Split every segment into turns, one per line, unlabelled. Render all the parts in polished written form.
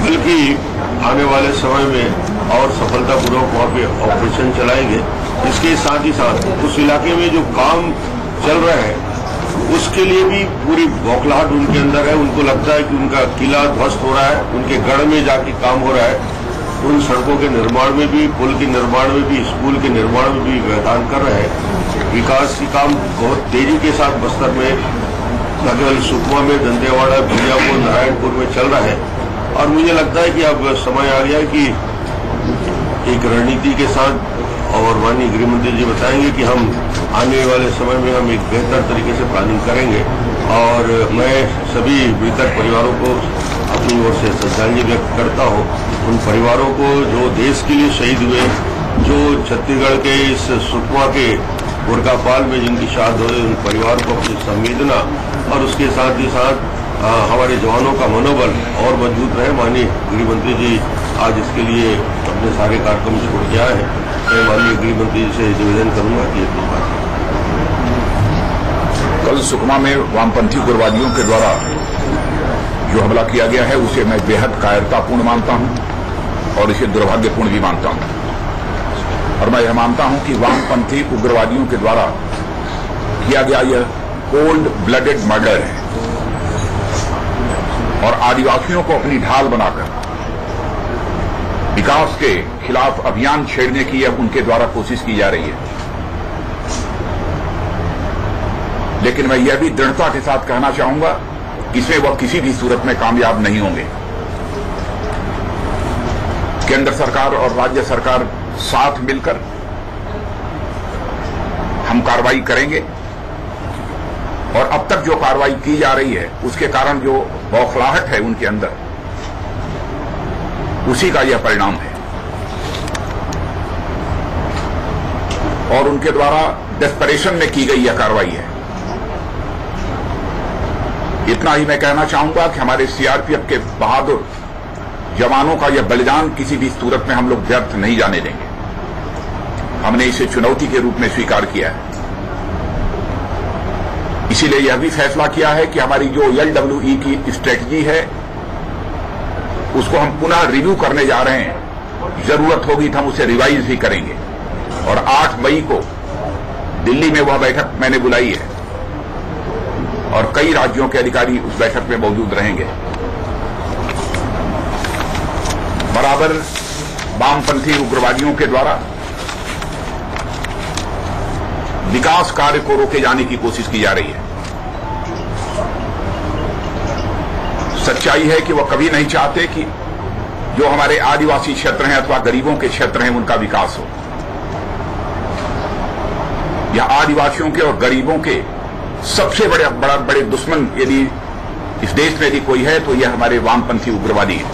बल्कि आने वाले समय में और सफलतापूर्वक वहाँ पे ऑपरेशन चलाएंगे। इसके साथ ही साथ उस इलाके में जो काम चल रहा है उसके लिए भी पूरी बौखलाहट उनके अंदर है। उनको लगता है कि उनका किला ध्वस्त हो रहा है, उनके गढ़ में जाके काम हो रहा है। उन सड़कों के निर्माण में भी, पुल के निर्माण में भी, स्कूल के निर्माण में भी व्यवधान कर रहे हैं। विकास की काम बहुत तेजी के साथ बस्तर में, न केवल सुकमा में, दंतेवाड़ा, बीजापुर, नारायणपुर में चल रहा है। और मुझे लगता है कि अब समय आ गया कि एक रणनीति के साथ, और माननीय गृह मंत्री जी बताएंगे कि हम आने वाले समय में हम एक बेहतर तरीके से प्लानिंग करेंगे। और मैं सभी मृतक परिवारों को अपनी ओर से श्रद्धांजलि व्यक्त करता हूँ। उन परिवारों को जो देश के लिए शहीद हुए, जो छत्तीसगढ़ के इस सुकमा के बुरकापाल में जिनकी शहादत हुई, उन परिवारों को अपनी संवेदना और उसके साथ ही साथ हमारे जवानों का मनोबल और मजबूत रहे। माननीय गृह मंत्री जी आज इसके लिए अपने सारे कार्यक्रम छोड़ के आए हैं। मैं माननीय गृह मंत्री जी से निवेदन करूंगा कि ये बात।
कल सुकमा में वामपंथी उग्रवादियों के द्वारा जो हमला किया गया है उसे मैं बेहद कायरतापूर्ण मानता हूं और इसे दुर्भाग्यपूर्ण भी मानता हूं। और मैं यह मानता हूं कि वामपंथी उग्रवादियों के द्वारा किया गया यह कोल्ड ब्लडेड मर्डर है और आदिवासियों को अपनी ढाल बनाकर विकास के खिलाफ अभियान छेड़ने की अब उनके द्वारा कोशिश की जा रही है। लेकिन मैं यह भी दृढ़ता के साथ कहना चाहूंगा कि इसमें वह किसी भी सूरत में कामयाब नहीं होंगे। केंद्र सरकार और राज्य सरकार साथ मिलकर हम कार्रवाई करेंगे और अब तक जो कार्रवाई की जा रही है उसके कारण जो बौखलाहट है उनके अंदर, उसी का यह परिणाम है। और उनके द्वारा डेस्परेशन में की गई यह कार्रवाई है। इतना ही मैं कहना चाहूंगा कि हमारे सीआरपीएफ के बहादुर जवानों का यह बलिदान किसी भी सूरत में हम लोग व्यर्थ नहीं जाने देंगे। हमने इसे चुनौती के रूप में स्वीकार किया है। इसीलिए यह भी फैसला किया है कि हमारी जो LWE की स्ट्रेटजी है उसको हम पुनः रिव्यू करने जा रहे हैं। जरूरत होगी तो हम उसे रिवाइज भी करेंगे। और 8 मई को दिल्ली में वह बैठक मैंने बुलाई है और कई राज्यों के अधिकारी उस बैठक में मौजूद रहेंगे। बराबर वामपंथी उग्रवादियों के द्वारा विकास कार्य को रोके जाने की कोशिश की जा रही है। सच्चाई है कि वह कभी नहीं चाहते कि जो हमारे आदिवासी क्षेत्र हैं अथवा गरीबों के क्षेत्र हैं उनका विकास हो। या आदिवासियों के और गरीबों के सबसे बड़े दुश्मन यदि इस देश में यदि कोई है तो यह हमारे वामपंथी उग्रवादी है।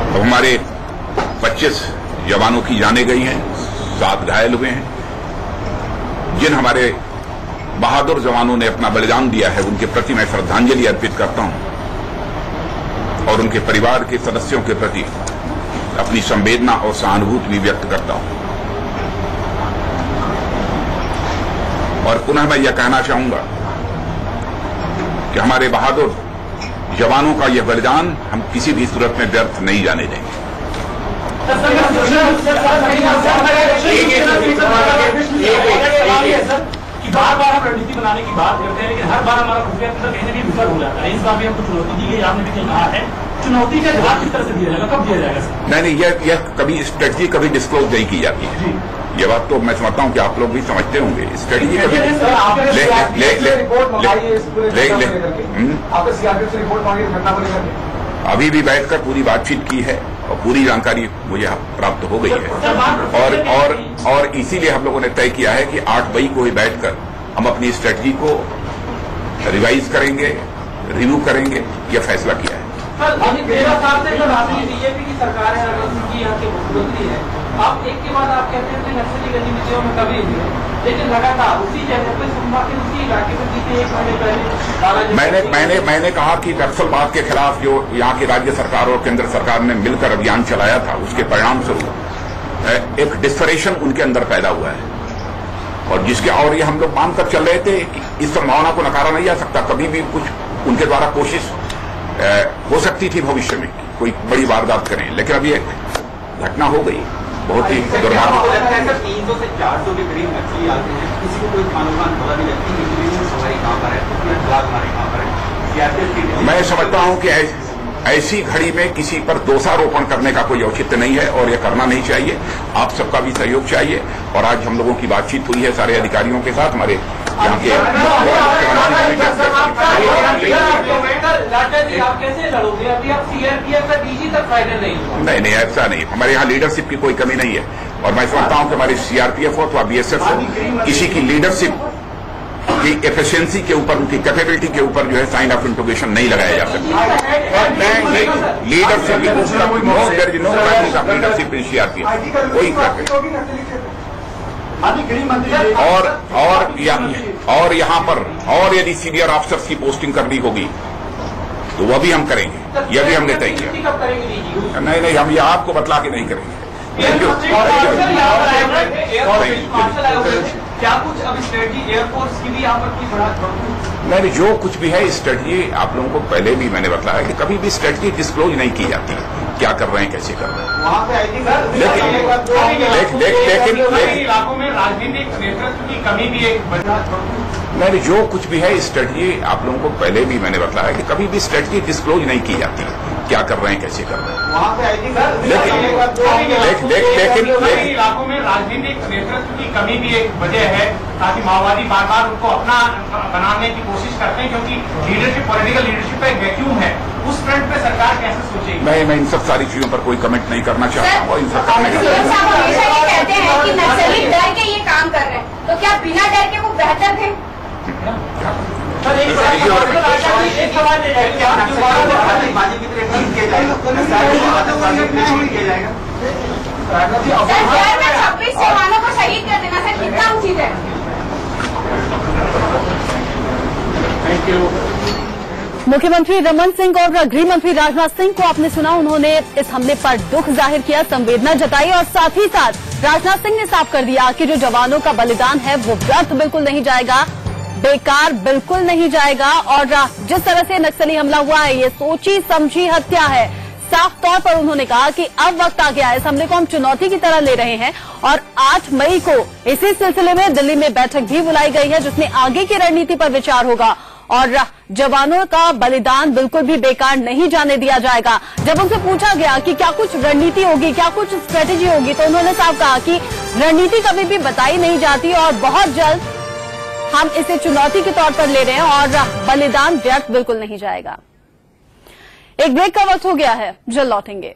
तो हमारे 25 जवानों की जानें गई हैं, 7 घायल हुए हैं। जिन हमारे बहादुर जवानों ने अपना बलिदान दिया है उनके प्रति मैं श्रद्धांजलि अर्पित करता हूं और उनके परिवार के सदस्यों के प्रति अपनी संवेदना और सहानुभूति भी व्यक्त करता हूं। और पुनः मैं यह कहना चाहूंगा कि हमारे बहादुर जवानों का यह बलिदान हम किसी भी सूरत में व्यर्थ नहीं जाने देंगे।
बार बार हम रणनीति बनाने की बात करते हैं लेकिन हर बार हमारा खुफिया तंत्र कहीं ना कहीं विफल हो जाता है। इस बार भी हमको चुनौती दी गई, आपने भी कहा है। चुनौती का जवाब किस तरह से दिया जाएगा, कब दिया जाएगा? नहीं,
यह कभी स्ट्रेटजी कभी डिस्क्लोज नहीं की जाती है। ये बात तो मैं समझता हूं कि आप लोग भी समझते होंगे। स्ट्रेटजी अभी भी बैठकर पूरी बातचीत की है और पूरी जानकारी मुझे प्राप्त हो गई है। और इसीलिए हम लोगों ने तय किया है कि 8 मई को ही बैठकर हम अपनी स्ट्रेटजी को रिवाइज करेंगे, रिव्यू करेंगे, यह फैसला किया है।
बीजेपी की सरकार है, यहाँ के मुख्यमंत्री है, आप एक के बाद आप कहते हैं नक्सली गतिविधियों में कभी नहीं, लेकिन लगातार उसी जगह पर उसी इलाके में बीते 1 महीने पहले
मैंने कहा कि नक्सलवाद के खिलाफ जो यहाँ की राज्य सरकार और केंद्र सरकार ने मिलकर अभियान चलाया था उसके परिणाम स्वरूप एक डिस्परेशन उनके अंदर पैदा हुआ है और ये हम लोग मानकर चल रहे थे कि इस संभावना को नकारा नहीं जा सकता, कभी भी कुछ उनके द्वारा कोशिश हो सकती थी भविष्य में कोई बड़ी वारदात करें, लेकिन अब ये घटना हो गई, बहुत ही दुर्भाग्य।
300 से 400 के करीब नक्सली आते हैं, किसी को कोई खानोखान पता नहीं लगती कि सवारी कहाँ पर है, कहाँ पर है।
मैं समझता हूँ कि ऐसी घड़ी में किसी पर दोषारोपण करने का कोई औचित्य नहीं है और यह करना नहीं चाहिए। आप सबका भी सहयोग चाहिए और आज हम लोगों की बातचीत हुई है सारे अधिकारियों के साथ, हमारे यहाँ के
आप कैसे लड़ोगे? अभी आप सीआरपीएफ का डीजी तक फाइनल नहीं।
नहीं, ऐसा नहीं, हमारे यहाँ लीडरशिप की कोई कमी नहीं है और मैं समझता हूँ कि हमारी सीआरपीएफ हो अथवा बीएसएफ हो, किसी की लीडरशिप की एफिशिएंसी के ऊपर, उनकी कैपेबिलिटी के ऊपर जो है साइन ऑफ इंट्रोगेशन नहीं लगाया जा सकता। लीडरशिप लीडरशिप इन सीआरपीएफ कोई और यहाँ पर और यदि सीनियर ऑफिसर्स की पोस्टिंग करनी होगी तो वह भी हम करेंगे, यह भी हमने तय किया। नहीं, हम यह आपको बतला के नहीं करेंगे।
क्या कुछ अब स्ट्रेटजी एयरफोर्स की भी यहाँ पर कोई बड़ा
नहीं, जो कुछ भी है स्ट्रेटजी आप लोगों को पहले भी मैंने बताया कि कभी भी स्ट्रेटजी डिस्क्लोज नहीं की जाती, क्या कर रहे हैं, कैसे कर रहे हैं।
वहाँ पे आई थिंक
लेकिन
इलाकों में राजनीतिक नेतृत्व की कमी भी एक बड़ा।
नहीं, जो कुछ भी है स्ट्रेटजी आप लोगों को पहले भी मैंने बताया कि कभी भी स्ट्रेटजी डिस्क्लोज नहीं की जाती, क्या कर रहे हैं, कैसे कर रहे हैं।
वहाँ पे आई थिंक
लेकिन
इलाकों में राजनीतिक नेतृत्व की कमी भी एक वजह है, ताकि माओवादी बार बार उनको अपना बनाने की कोशिश करते हैं, क्योंकि लीडरशिप, पॉलिटिकल लीडरशिप का एक वैक्यूम है। उस फ्रंट पे सरकार कैसे सोचेगी?
मैं इन सब सारी चीजों पर कोई कमेंट नहीं करना चाहता हूँ। इन सब करने
कहते हैं कि नक्सली डर के ये काम कर रहे हैं, तो क्या बिना डर के वो बेहतर थे?
सर एक सवाल
शहर में 26 जवानों को शहीद कर देना सर कितना उचित है?
Thank you.
मुख्यमंत्री रमन सिंह और गृह मंत्री राजनाथ सिंह को आपने सुना, उन्होंने इस हमले पर दुख जाहिर किया, संवेदना जताई और साथ ही साथ राजनाथ सिंह ने साफ कर दिया कि जो जवानों का बलिदान है वो व्यर्थ बिल्कुल नहीं जाएगा, बेकार बिल्कुल नहीं जाएगा। और जिस तरह से नक्सली हमला हुआ है ये सोची समझी हत्या है। साफ तौर पर उन्होंने कहा कि अब वक्त आ गया है, इस हमले को हम चुनौती की तरह ले रहे हैं और 8 मई को इसी सिलसिले में दिल्ली में बैठक भी बुलाई गई है जिसमें आगे की रणनीति पर विचार होगा और जवानों का बलिदान बिल्कुल भी बेकार नहीं जाने दिया जाएगा। जब उनसे पूछा गया कि क्या कुछ रणनीति होगी, क्या कुछ स्ट्रेटेजी होगी, तो उन्होंने साफ कहा कि रणनीति कभी भी बताई नहीं जाती और बहुत जल्द हम इसे चुनौती के तौर पर ले रहे हैं और बलिदान व्यर्थ बिल्कुल नहीं जाएगा। एक ब्रेक का वक्त हो गया है, जल्द लौटेंगे।